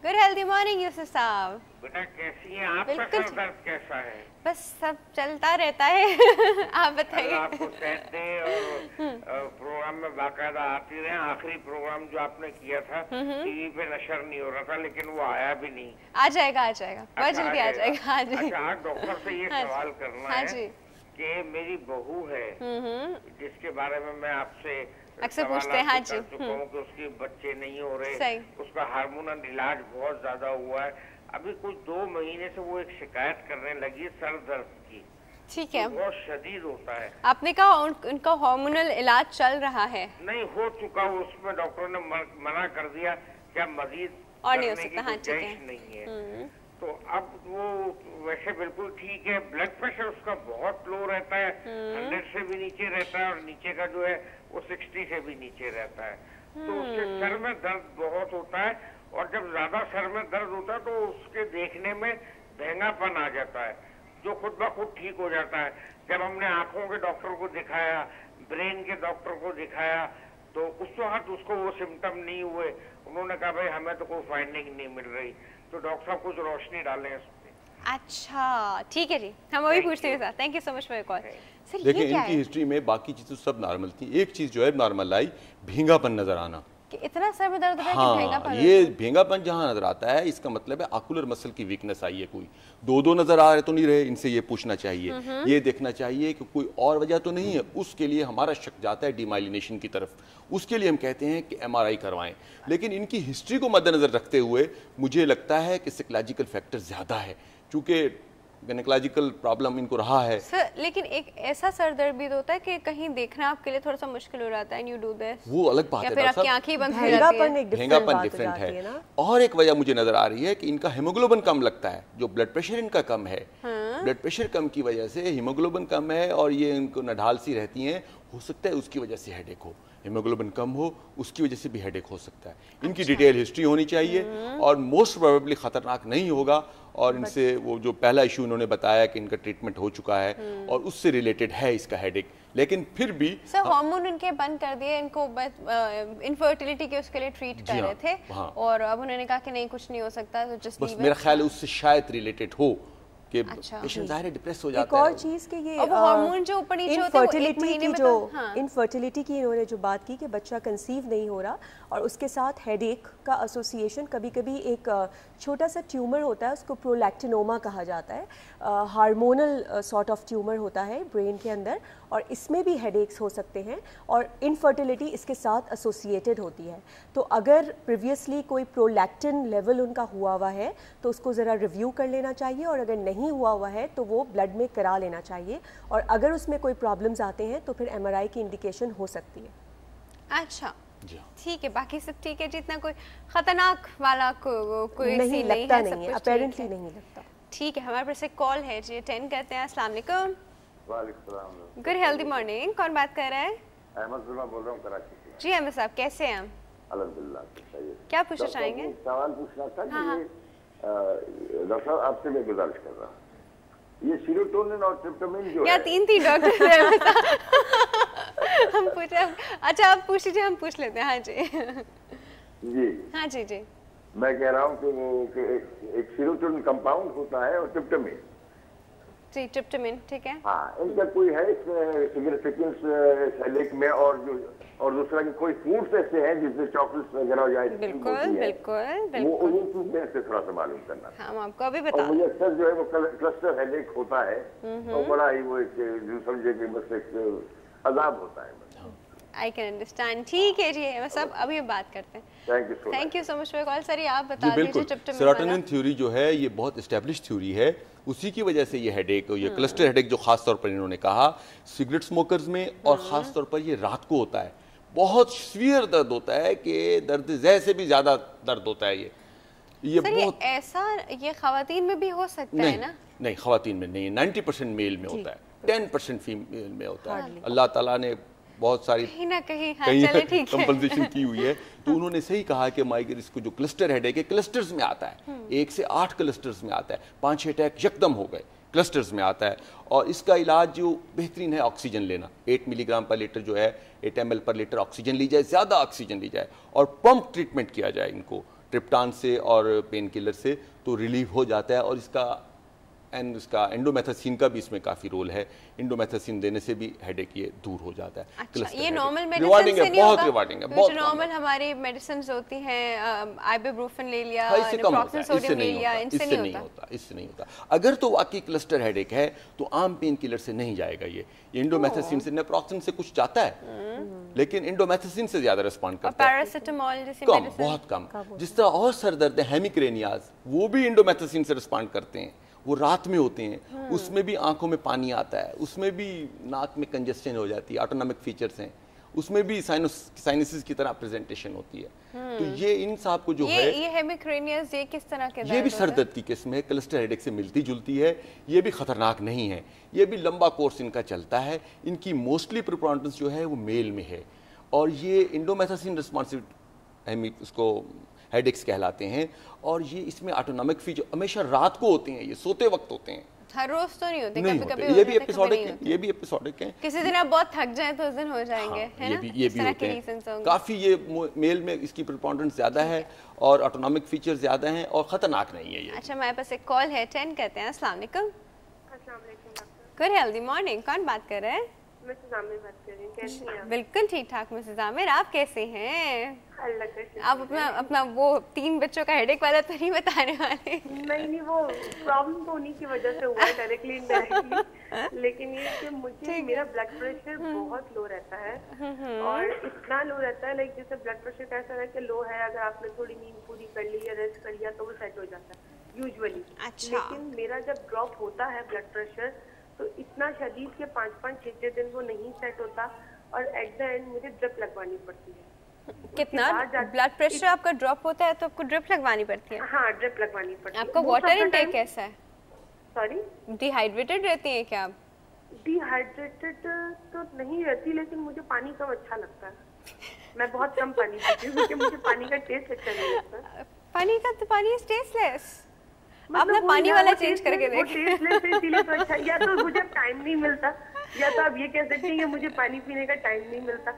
Good healthy morning Yusuf साहब। बेटा कैसी है? आपका सर दर्द कैसा है? बस सब चलता रहता है। आप बताइए। आपको सेहत दे और प्रोग्राम में बाकायदा आती रहे। आखिरी प्रोग्राम जो आपने किया था टीवी पे नशर नहीं हो रहा था, लेकिन वो आया भी नहीं। आ जाएगा बहुत जल्दी आ जाएगा। हाँ जी। अच्छा, आज डॉक्टर से ये सवाल करना है कि मेरी बहू है जिसके बारे में मैं आपसे अक्सर पूछते हैं। हाँ जी। कि उसके बच्चे नहीं हो रहे, उसका हार्मोनल इलाज बहुत ज्यादा हुआ है। अभी कुछ 2 महीने से वो एक शिकायत करने लगी सर दर्द की। ठीक है। बहुत शदीद होता है। आपने कहा उनका हार्मोनल इलाज चल रहा है? नहीं हो चुका, उसमें डॉक्टर ने मना कर दिया क्या मजीद और नहीं हो सकता। हाँ गुंजाइश नहीं है। तो अब वो वैसे बिल्कुल ठीक है। ब्लड प्रेशर उसका बहुत लो रहता है, 100 से भी नीचे रहता है, और नीचे का जो है वो 60 से भी नीचे रहता है। तो उसके सर में दर्द बहुत होता है, और जब ज्यादा सर में दर्द होता है तो उसके देखने में भेंगापन आ जाता है, जो खुद ब खुद ठीक हो जाता है। जब हमने आंखों के डॉक्टर को दिखाया, ब्रेन के डॉक्टर को दिखाया, तो उस वक्त उसको वो सिम्टम नहीं हुए। उन्होंने कहा भाई हमें तो कोई फाइंडिंग नहीं मिल रही, तो डॉक्टर साहब कुछ रोशनी डालें इस पे। अच्छा ठीक है जी, हम अभी पूछते हैं sir. Thank you so much for your call. देखिए इनकी हिस्ट्री में बाकी चीजें सब नॉर्मल थी, एक चीज जो है नॉर्मल आई, भींगापन नजर आना। कि इतना सर में दर्द हो रहा है कि भींगापन। ये भींगापन जहां नजर आता है इसका मतलब है आकुलर मसल की वीकनेस आई है। कोई दो नजर आ रहे तो नहीं रहे, इनसे ये पूछना चाहिए, ये देखना चाहिए कि कोई और वजह तो नहीं है। उसके लिए हमारा शक जाता है डिमाइलिनेशन की तरफ, उसके लिए हम कहते हैं कि MRI करवाएं। लेकिन इनकी हिस्ट्री को मद्देनजर रखते हुए मुझे लगता है कि साइकोलॉजिकल फैक्टर ज्यादा है, चूंकि गायनेकोलॉजिकल प्रॉब्लम इनको रहा है। सर लेकिन एक ऐसा सर दर्द भी होता है कि कहीं देखना आपके लिए थोड़ा सा मुश्किल हो जाता है, यू डू दिस, वो अलग बात है। या फिर आपकी आंखें बंद हो जाती हैं। भींगापन डिफरेंट है। और एक वजह मुझे नजर आ रही है कि इनका हीमोग्लोबिन कम लगता है, जो ब्लड प्रेशर इनका कम है। ब्लड प्रेशर कम की वजह से हीमोग्लोबिन कम है, और ये इनको नढाल सी रहती हैं, हो सकता है उसकी वजह से हेडेक हो। हीमोग्लोबिन कम हो उसकी वजह से भी हेडेक हो सकता है। इनकी डिटेल हिस्ट्री होनी चाहिए, और मोस्ट प्रोबेबली खतरनाक नहीं होगा। और इनसे वो जो पहला इशू उन्होंने बताया कि इनका ट्रीटमेंट हो चुका है और उससे रिलेटेड है इसका हेडेक, लेकिन फिर भी सर हार्मोन उनके बंद कर दिए, इनको इनफर्टिलिटी के उसके लिए ट्रीट कर रहे थे, और अब उन्होंने कहा कि नहीं कुछ नहीं हो सकता, तो जस्ट बस मेरा ख्याल है उससे शायद रिलेटेड हो कि पेशेंट ज़ाहिर है डिप्रेस हो जाता है। एक और चीज़ कि ये हार्मोन जो ऊपर नीचे होते हैं वो एक महीने में इनफर्टिलिटी की इन्होंने जो बात की कि बच्चा कंसीव नहीं हो रहा, और उसके साथ हेडेक का एसोसिएशन, कभी कभी एक छोटा सा ट्यूमर होता है, उसको प्रोलैक्टिनोमा कहा जाता है, हार्मोनल सॉर्ट ऑफ ट्यूमर होता है ब्रेन के अंदर, और इसमें भी हेडेक्स हो सकते हैं, और इनफर्टिलिटी इसके साथ एसोसिएटेड होती है। तो अगर प्रीवियसली कोई प्रोलैक्टिन लेवल उनका हुआ है तो उसको ज़रा रिव्यू कर लेना चाहिए, और अगर नहीं हुआ है तो वो ब्लड में करा लेना चाहिए, और अगर उसमें कोई प्रॉब्लम्स आते हैं तो फिर MRI की इंडिकेशन हो सकती है। अच्छा ठीक है, बाकी सब ठीक है, जितना कोई खतरनाक वाला कोई नहीं लगता, नहीं है अपेरेंटली नहीं लगता। ठीक है, हमारे पास एक कॉल है जी, अटेंड करते हैं। अस्सलाम वालेकुम। गुड हेल्दी मॉर्निंग, कौन बात कर रहा है? अहमद बोल रहा हूँ कराची से। जी अहमद साहब कैसे हैं? अल्हम्दुलिल्लाह। क्या पूछना चाहेंगे? सवाल पूछना था कि डॉक्टर साहब आपसे मैं गुजारिश कर रहा हूँ, ये सीरोटोनिन और ट्रिप्टोमिन जो क्या 3 डॉक्टर हैं? हम पूछे। अच्छा आप पूछ लीजिए, हम पूछ लेते हैं। हाँ जी जी हाँ जी जी मैं कह रहा हूँ कि वो एक सीरोटोनिन कंपाउंड होता है और ट्रिप्टोमिन जी, ट्रिप्टोमिन ठीक है। हाँ, इनका कोई है सिग्निफिकेंस हेडेक में, और दूसरा कि कोई फूड्स ऐसे हैं जिसमें चॉकलेट्स वगैरह या बिल्कुल बिल्कुल वो उन चीज़ों से थोड़ा सा मालूम करना था। हम आपको अभी बता। मुझे अक्सर जो है वो क्लस्टर हेडेक होता है, तो बड़ा ही वो एक समझे कि बस एक अजाब होता है। आई कैन अंडरस्टैंड। ठीक है जी, बस अब अभी बात करते हैं। Thank you so much for call. Sir ये आप बता दीजिए सेरोटोनिन थ्योरी जो है ये बहुत एस्टेब्लिश थ्योरी है, उसी की वजह से ये हेडेक, ये क्लस्टर हेडेक जो खास तौर पर इन्होंने कहा सिगरेट स्मोकर्स में, और खास तौर पर ये रात को होता है, बहुत सीवियर दर्द होता है कि दर्द जैसे भी ज्यादा दर्द होता है। ये बहुत ऐसा ये खवातीन में भी हो सकता है ना? नहीं खवातीन में नहीं, 90% मेल में होता है, 10% फीमेल में होता है। अल्लाह ताला ने बहुत सारी कहीं ना कहीं कंपनसेशन की हुई है, तो उन्होंने सही कहा कि माइग्रेन इसको जो क्लस्टर हेडेक है क्लस्टर्स में आता है, 1 से 8 क्लस्टर्स में आता है, 5-6 अटैक यकदम हो गए, क्लस्टर्स में आता है। और इसका इलाज जो बेहतरीन है ऑक्सीजन लेना, 8 मिलीग्राम पर लीटर जो है 8 ml पर लीटर ऑक्सीजन ली जाए, ज़्यादा ऑक्सीजन ली जाए, और पंप ट्रीटमेंट किया जाए इनको, ट्रिप्टान से और पेन किलर से, तो रिलीव हो जाता है। और इसका एंडोमेथासिन का भी इसमें काफ़ी रोल है। एंडोमेथासिन देने से भी हेडेक ये दूर हो जाता है। अच्छा, ये नॉर्मल मेडिसिन से नहीं होगा? बहुत रिवार्डिंग है, बहुत नॉर्मल हमारी मेडिसिन होती हैं, आइबुप्रोफेन ले लिया, इससे कम होता है, सोडियम ले लिया, इससे नहीं होता। अगर तो वाकई क्लस्टर हेडेक है तो आम पेन किलर से नहीं जाएगा। ये एंडोमेथासिन से, नेप्रोक्सिन से कुछ जाता है, लेकिन एंडोमेथासिन से ज्यादा रिस्पॉन्ड करता है। पैरासिटामोल जैसी कम, बहुत कम। जिस तरह और सर दर्द है हेमिक्रेनियाज, वो भी एंडोमेथासिन से रिस्पॉन्ड करते हैं। वो रात में होते हैं, उसमें भी आंखों में पानी आता है, उसमें भी नाक में कंजेस्शन हो जाती है, ऑटोनॉमिक फीचर्स हैं, उसमें भी साइनसिस की तरह प्रेजेंटेशन होती है। तो ये इन सब को जो है, ये हेमिक्रेनियस, ये किस तरह के ये भी सर दर्द की किस्म है, क्लस्टर हेडेक से मिलती जुलती है। ये भी खतरनाक नहीं है, ये भी लंबा कोर्स इनका चलता है। इनकी मोस्टली प्रिपोनेंस जो है वो मेल में है, और ये इंडोमेथासिन रिस्पॉन्सिव उसको हेडेक्स कहलाते हैं। और ये इसमें ऑटोनॉमिक फीचर हमेशा रात को होते हैं, ये सोते वक्त होते हैं, हर रोज तो नहीं होते, कभी-कभी ये भी एपिसोडिक हैं। किसी दिन आप बहुत थक जाएं तो उस दिन हो जाएंगे, है ना? ये भी होते हैं काफी। ये मेल में इसकी प्रिपोनेंस ज्यादा है और ऑटोनॉमिक फीचर ज्यादा हैं और खतरनाक नहीं है ये। अच्छा, हमारे पास एक कॉल है, 10 कहते हैं। अस्सलाम वालेकुम। गुड हेल्दी मॉर्निंग, कौन बात कर रहे हैं? मिसेस आमिर बात कर रही हूं, कैसी हैं आप? बिल्कुल ठीक ठाक मिसेस आमिर, आप कैसे हैं? अल्लाह का शुक्र। आप अपना वो 3 बच्चों का हेडेक वाला तो नहीं बताने वाले? नहीं, वो प्रॉब्लम तो उन्हीं की वजह से हुआ है, डायरेक्टली इनडायरेक्टली। लेकिन ये कि मुझे मेरा ब्लड प्रेशर बहुत लो रहता है, और इतना लो रहता है, लाइक जैसे ब्लड प्रेशर का ऐसा है कि लो है, अगर आपने थोड़ी नींद पूरी कर ली या रेस्ट कर लिया तो वो सेट हो जाता है यूजुअली। अच्छा। लेकिन मेरा जब ड्रॉप होता है ब्लड प्रेशर, तो इतना शदीद के 5-5, 6-6 दिन वो नहीं सेट होता, और एट द एंड मुझे ड्रिप लगवानी पड़ती है। कितना ब्लड प्रेशर आपका ड्रॉप होता है तो आपको ड्रिप लगवानी पड़ती है? हाँ, ड्रिप लगवानी पड़ती है। आपका वाटर इनटेक कैसा है? सॉरी, डिहाइड्रेटेड रहती है क्या आप? डिहाइड्रेटेड तो नहीं रहती, लेकिन मुझे पानी कम अच्छा लगता है। मैं बहुत कम पानी पीती हूँ क्योंकि मुझे पानी का टेस्ट अच्छा नहीं लगता। पानी टेस्टलेस? आप ना पानी वाला चेंज करके देखिए। टेस्टलेस इसीलिए तो अच्छा, या तो मुझे टाइम नहीं मिलता, या तो आप ये कह सकते हैं कि मुझे पानी पीने का टाइम नहीं मिलता।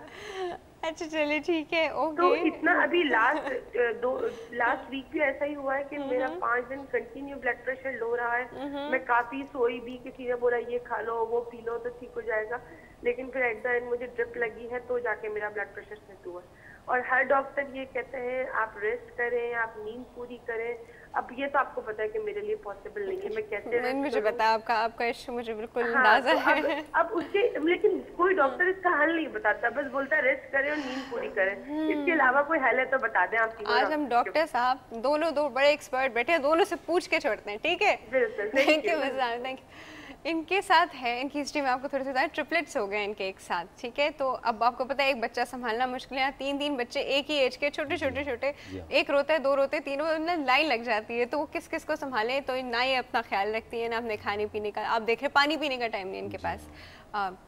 अच्छा, चलिए ठीक है, ओके। तो इतना अभी लास्ट वीक भी ऐसा ही हुआ है कि मेरा 5 दिन कंटिन्यू ब्लड प्रेशर लो रहा है। मैं काफी सोई भी, किसी ने बोला ये खा लो वो पी लो तो ठीक हो जाएगा, लेकिन फिर एट द एंड मुझे ड्रिप लगी है तो जाके मेरा ब्लड प्रेशर सेट हुआ। और हर डॉक्टर ये कहते हैं आप रेस्ट करें, आप नींद पूरी करें। अब ये तो आपको पता है कि मेरे लिए पॉसिबल नहीं है, मैं कैसे मुझे पता आपका इश्यू मुझे बिल्कुल अंदाजा है। अब उसके, लेकिन कोई डॉक्टर इसका हल नहीं बताता, बस बोलता है रेस्ट करें और नींद पूरी करें। इसके अलावा कोई हल है तो बता दें आप। आज हम डॉक्टर साहब दो बड़े एक्सपर्ट बैठे हैं, दोनों से पूछ के छोड़ते हैं, ठीक है? Thank you miss, thank you. इनके साथ है, इनकी हिस्ट्री में आपको थोड़ी सी बताया, ट्रिपलेट्स हो गए इनके एक साथ, ठीक है? तो अब आपको पता है एक बच्चा संभालना मुश्किल है, 3 बच्चे एक ही एज के, छोटे, एक रोता है, 2 रोते, तीनों लाइन लग जाती है, तो वो किस को संभाले? तो ना ये अपना ख्याल रखती है, ना अपने खाने पीने का। आप देख रहे पानी पीने का टाइम नहीं इनके पास,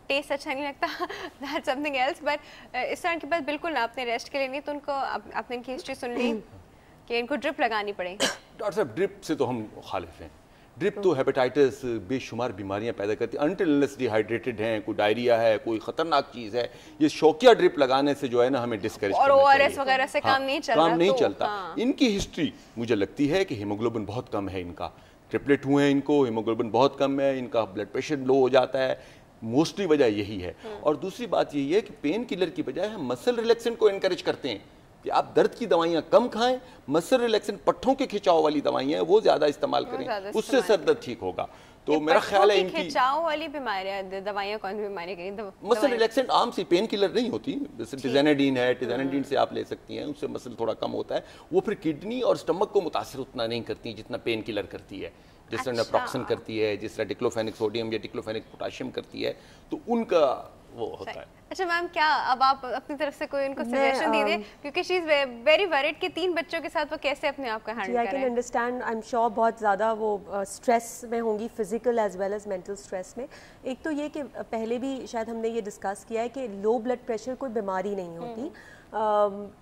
टेस्ट अच्छा नहीं लगता, दैट्स समथिंग एल्स। बट इस तरह के पास बिल्कुल आपने रेस्ट के लिए नहीं, तो उनको आपने इनकी हिस्ट्री सुन ली कि इनको ड्रिप लगानी पड़ेगी। डॉक्टर साहब, ड्रिप से तो हम खालिफ हैं। ड्रिप तो हेपेटाइटिस, बेशुमार बीमारियां पैदा करती है। अनटिल अनलेस डिहाइड्रेटेड हैं, कोई डायरिया है, कोई खतरनाक चीज़ है, ये शौकिया ड्रिप लगाने से जो है ना हमें डिस्करेज और ORS वगैरह से काम नहीं चलता। इनकी हिस्ट्री मुझे लगती है कि हीमोग्लोबिन बहुत कम है इनका, ट्रिपलेट हुए हैं इनको, हीमोग्लोबिन बहुत कम है इनका, ब्लड प्रेशर लो हो जाता है, मोस्टली वजह यही है। और दूसरी बात यही है कि पेन किलर की बजाय हम मसल रिलैक्सेंट को इनकरेज करते हैं कि आप दर्द की दवाइयाँ कम खाएं, मसल रिलैक्सेंट पट्ठों के खिंचाव वाली दवाइयाँ वो ज़्यादा इस्तेमाल करें, उससे सर दर्द ठीक होगा। तो मेरा ख्याल है इनकी खिंचाव वाली बीमारियाँ, दवाइयाँ कौन सी बीमारी करें? मसल रिलैक्सेंट आम सी पेन किलर नहीं होती, जैसे टिज़ेनाडीन है, टिज़ेनाडीन से आप ले सकती हैं, उससे मसल थोड़ा कम होता है। वो फिर किडनी और स्टमक को मुतासर उतना नहीं करती जितना पेन किलर करती है, जिस तरह नेप्रोक्सन करती है, जिस तरह डिक्लोफेनिक सोडियम या डिक्लोफेनिक पोटाशियम करती है, तो उनका वो होता है। अच्छा मैम, क्या अब आप अपनी तरफ से कोई उनको सजेशन दे दें, क्योंकि शी इज वेरी वरीड कि 3 बच्चों के साथ वो कैसे अपने आप को हैंडल करें? I can understand, I am sure बहुत ज़्यादा वो स्ट्रेस में होंगी, physical as well as mental stress में। एक तो ये कि पहले भी शायद हमने ये डिस्कस किया है कि लो ब्लड प्रेशर कोई बीमारी नहीं होती।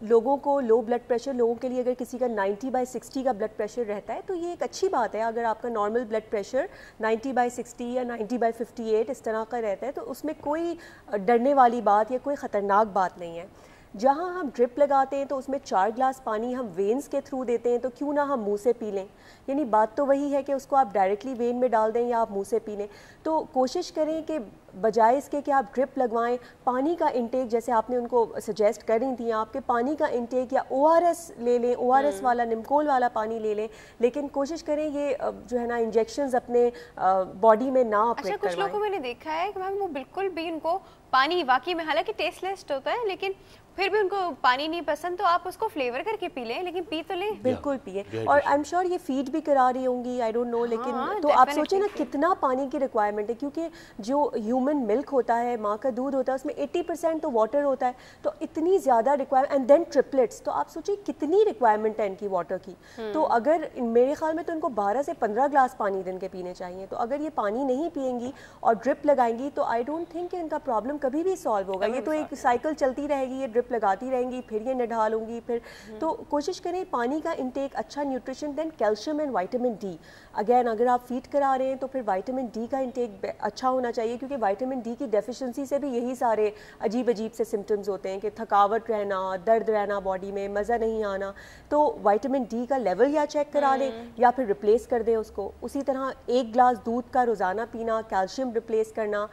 लोगों को लो ब्लड प्रेशर, लोगों के लिए अगर किसी का 90/60 का ब्लड प्रेशर रहता है तो ये एक अच्छी बात है। अगर आपका नॉर्मल ब्लड प्रेशर 90/60 या 90/58 इस तरह का रहता है तो उसमें कोई डरने वाली बात या कोई ख़तरनाक बात नहीं है। जहाँ हम ड्रिप लगाते हैं तो उसमें 4 ग्लास पानी हम वेन्स के थ्रू देते हैं, तो क्यों ना हम मुंह से पी लें। यानी बात तो वही है कि उसको आप डायरेक्टली वेन में डाल दें या आप मुंह से पी लें। तो कोशिश करें कि बजाय इसके कि आप ड्रिप लगवाएं, पानी का इंटेक जैसे आपने उनको सजेस्ट कर रही थी आपके, पानी का इंटेक या ORS ले लें, ORS वाला निमकोल वाला पानी ले लें, लेकिन कोशिश करें ये जो है ना इंजेक्शंस अपने बॉडी में ना अप्लाई करवाएं। कुछ लोगों को मैंने देखा है कि मैम वो बिल्कुल भी उनको पानी वाकई में हालांकि टेस्टलेस होता है लेकिन फिर भी उनको पानी नहीं पसंद, तो आप उसको फ्लेवर करके पी लें, लेकिन पी तो लें। बिल्कुल पिए। और आई एम श्योर ये फीड भी करा रही होंगी, आई डोंट नो, लेकिन तो आप सोचें ना कितना पानी की रिक्वायरमेंट है, क्योंकि जो ह्यूमन मिल्क होता है, माँ का दूध होता है, उसमें 80% तो वाटर होता है, तो इतनी ज़्यादा रिक्वायरमेंट, एंड देन ट्रिपलेट्स, तो आप सोचिए कितनी रिक्वायरमेंट है इनकी वाटर की। तो अगर मेरे ख्याल में तो इनको 12 से 15 ग्लास पानी दिन के पीने चाहिए। तो अगर ये पानी नहीं पिएंगी और ड्रिप लगाएंगी तो आई डोंट थिंक इनका प्रॉब्लम कभी भी सॉल्व होगा। ये तो एक साइकिल चलती रहेगी, ये ड्रिप लगाती रहेंगी, फिर ये निढाल होंगी, फिर तो कोशिश करें पानी का इंटेक, अच्छा nutrition, then calcium and vitamin D. Again अगर आप फीड करा रहे हैं तो फिर विटामिन डी का इंटेक अच्छा होना चाहिए, क्योंकि विटामिन डी की डेफिशिएंसी से भी यही सारे अजीब अजीब से सिम्टम्स होते हैं कि थकावट रहना, दर्द रहना बॉडी में, मज़ा नहीं आना। तो विटामिन डी का लेवल या चेक करा लें या फिर रिप्लेस कर दें उसको। उसी तरह 1 ग्लास दूध का रोज़ाना पीना, कैल्शियम रिप्लेस करना,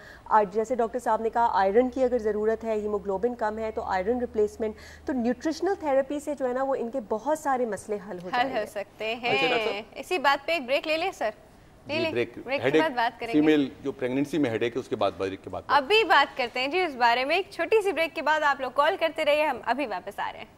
जैसे डॉक्टर साहब ने कहा आयरन की अगर ज़रूरत है, हीमोग्लोबिन कम है तो आयरन रिप्लेसमेंट। तो न्यूट्रिशनल थेरेपी से जो है ना वो इनके बहुत सारे मसले हल हो सकते हैं। इसी बात पे एक ब्रेक ले लें सर। ब्रेक के बाद बात करेंगे फीमेल जो प्रेगनेंसी में हेडेक है उसके बाद ब्रेक के बाद अभी बात करते हैं जी उस बारे में। एक छोटी सी ब्रेक के बाद आप लोग कॉल करते रहिए, हम अभी वापस आ रहे हैं।